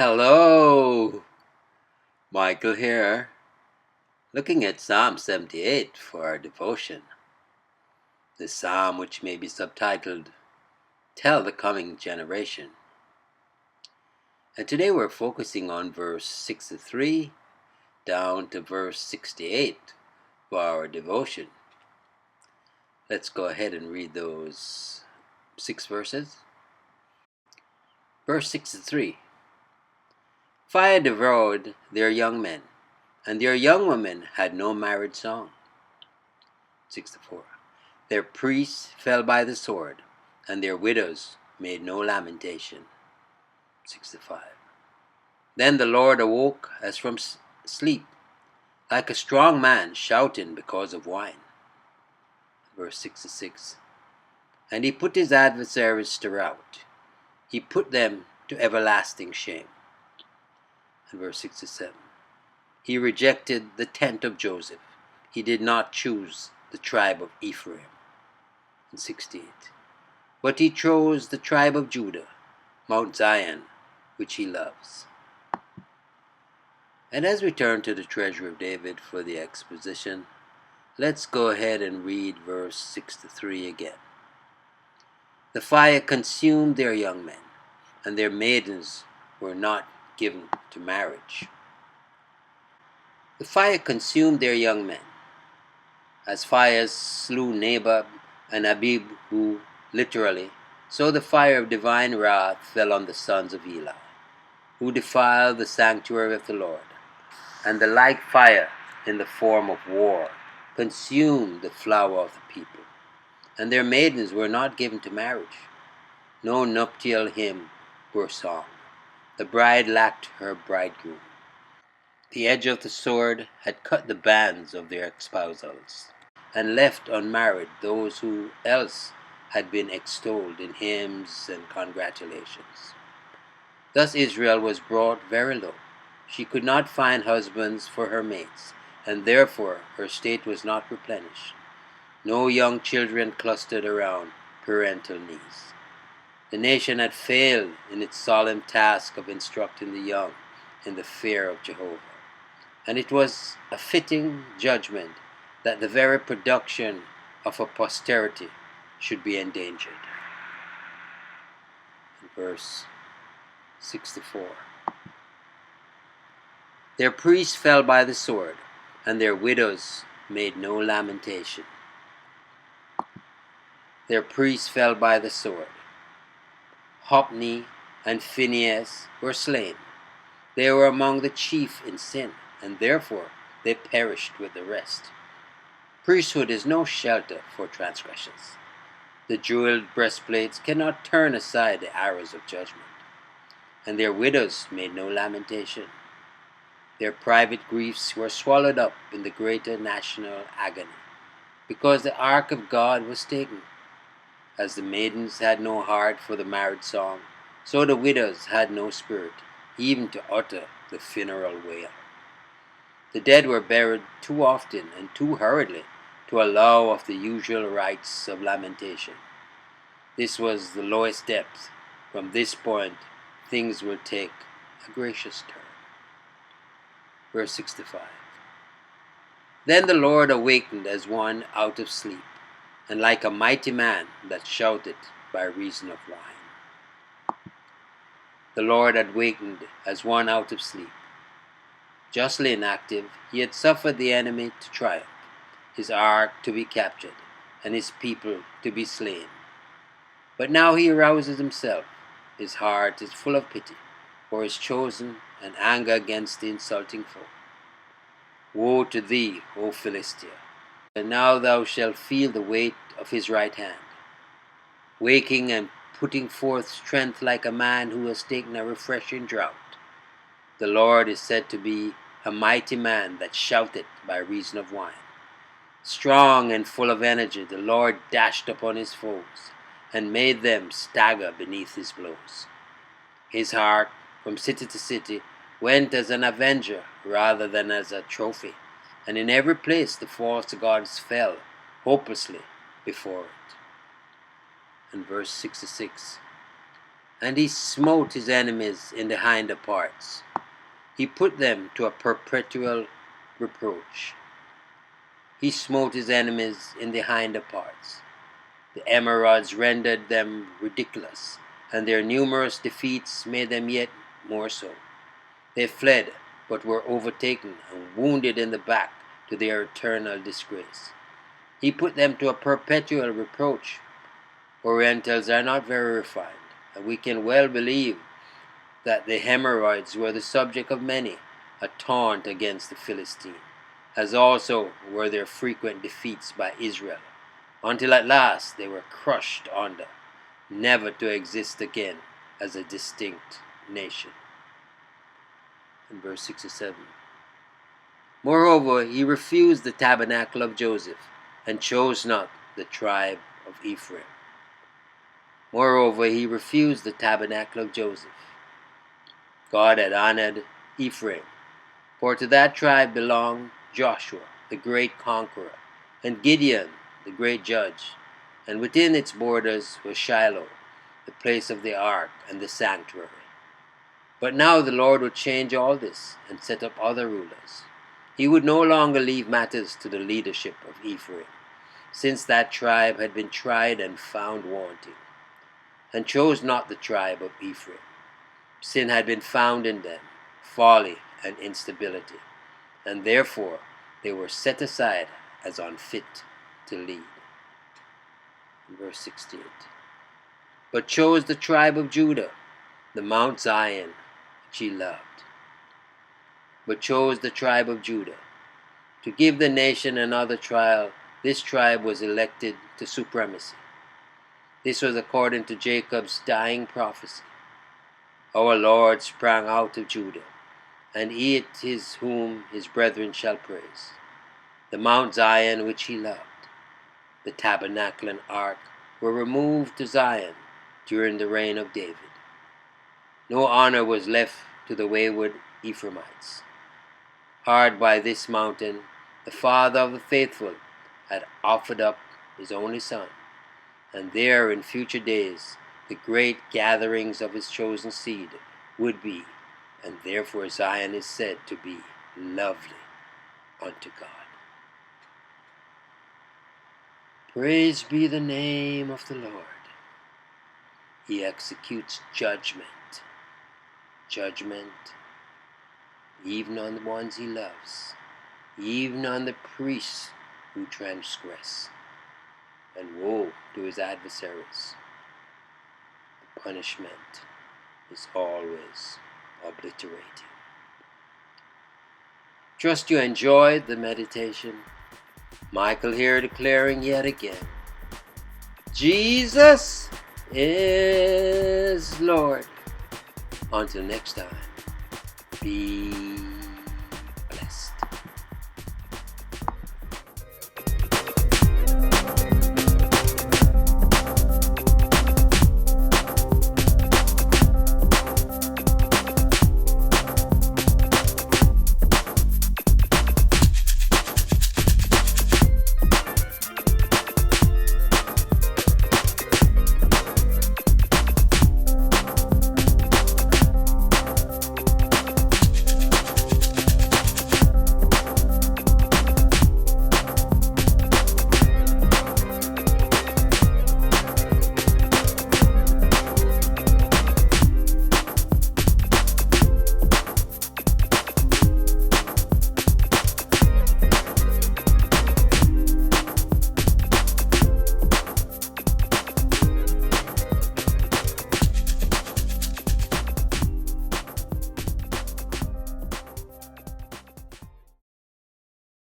Hello, Michael here, looking at Psalm 78 for our devotion. The psalm, which may be subtitled, Tell the Coming Generation. And today we're focusing on verse 63 down to verse 68 for our devotion. Let's go ahead and read those 6 verses. Verse 63. Fire devoured their young men, and their young women had no marriage song. 64. Their priests fell by the sword, and their widows made no lamentation. 65. Then the Lord awoke as from sleep, like a strong man shouting because of wine. Verse 66. And he put his adversaries to rout. He put them to everlasting shame. And verse 67. He rejected the tent of Joseph. He did not choose the tribe of Ephraim. And 68. But he chose the tribe of Judah, Mount Zion, which he loves. And as we turn to the treasure of David for the exposition, let's go ahead and read verse 63 again. The fire consumed their young men, and their maidens were not given to marriage. The fire consumed their young men, as fires slew Nabal and Abihu literally, so the fire of divine wrath fell on the sons of Eli, who defiled the sanctuary of the Lord, and the like fire in the form of war consumed the flower of the people, and their maidens were not given to marriage. No nuptial hymn or song. The bride lacked her bridegroom. The edge of the sword had cut the bands of their espousals, and left unmarried those who else had been extolled in hymns and congratulations. Thus Israel was brought very low. She could not find husbands for her mates, and therefore her state was not replenished. No young children clustered around parental knees. The nation had failed in its solemn task of instructing the young in the fear of Jehovah, and it was a fitting judgment that the very production of a posterity should be endangered. Verse 64. Their priests fell by the sword, and their widows made no lamentation. Their priests fell by the sword. Hophni and Phinehas were slain. They were among the chief in sin, and therefore they perished with the rest. Priesthood is no shelter for transgressions. The jeweled breastplates cannot turn aside the arrows of judgment, and their widows made no lamentation. Their private griefs were swallowed up in the greater national agony, because the ark of God was taken. As the maidens had no heart for the marriage song, so the widows had no spirit, even to utter the funeral wail. The dead were buried too often and too hurriedly to allow of the usual rites of lamentation. This was the lowest depth. From this point, things will take a gracious turn. Verse 65. Then the Lord awakened as one out of sleep, and like a mighty man that shouteth by reason of wine. The Lord had wakened as one out of sleep. Justly inactive, he had suffered the enemy to triumph, his ark to be captured, and his people to be slain. But now he arouses himself. His heart is full of pity for his chosen, and anger against the insulting foe. Woe to thee, O Philistia! And now thou shalt feel the weight of his right hand, waking and putting forth strength like a man who has taken a refreshing draught. The Lord is said to be a mighty man that shouteth by reason of wine. Strong and full of energy, the Lord dashed upon his foes, and made them stagger beneath his blows. His heart, from city to city, went as an avenger rather than as a trophy, and in every place the false gods fell hopelessly before it. And verse 66. And he smote his enemies in the hinder parts. He put them to a perpetual reproach. He smote his enemies in the hinder parts. The emerods rendered them ridiculous, and their numerous defeats made them yet more so. They fled, but were overtaken and wounded in the back to their eternal disgrace. He put them to a perpetual reproach. Orientals are not very refined, and we can well believe that the hemorrhoids were the subject of many a taunt against the Philistine, as also were their frequent defeats by Israel, until at last they were crushed under, never to exist again as a distinct nation. In verse 67. Moreover, he refused the tabernacle of Joseph, and chose not the tribe of Ephraim. Moreover, he refused the tabernacle of Joseph. God had honored Ephraim, for to that tribe belonged Joshua, the great conqueror, and Gideon, the great judge, and within its borders was Shiloh, the place of the ark and the sanctuary. But now the Lord would change all this and set up other rulers. He would no longer leave matters to the leadership of Ephraim, since that tribe had been tried and found wanting, and chose not the tribe of Ephraim. Sin had been found in them, folly and instability, and therefore they were set aside as unfit to lead. In verse 68. But chose the tribe of Judah, the Mount Zion, which he loved. But chose the tribe of Judah. To give the nation another trial, this tribe was elected to supremacy. This was according to Jacob's dying prophecy. Our Lord sprang out of Judah, and he it is whom his brethren shall praise. The Mount Zion which he loved. The tabernacle and ark were removed to Zion during the reign of David. No honor was left to the wayward Ephraimites. Hard by this mountain, the father of the faithful had offered up his only son, and there in future days the great gatherings of his chosen seed would be, and therefore Zion is said to be lovely unto God. Praise be the name of the Lord. He executes judgment, even on the ones he loves, even on the priests who transgress, and woe to his adversaries. The punishment is always obliterating. Trust you enjoyed the meditation. Michael here declaring yet again, Jesus is Lord. Until next time, be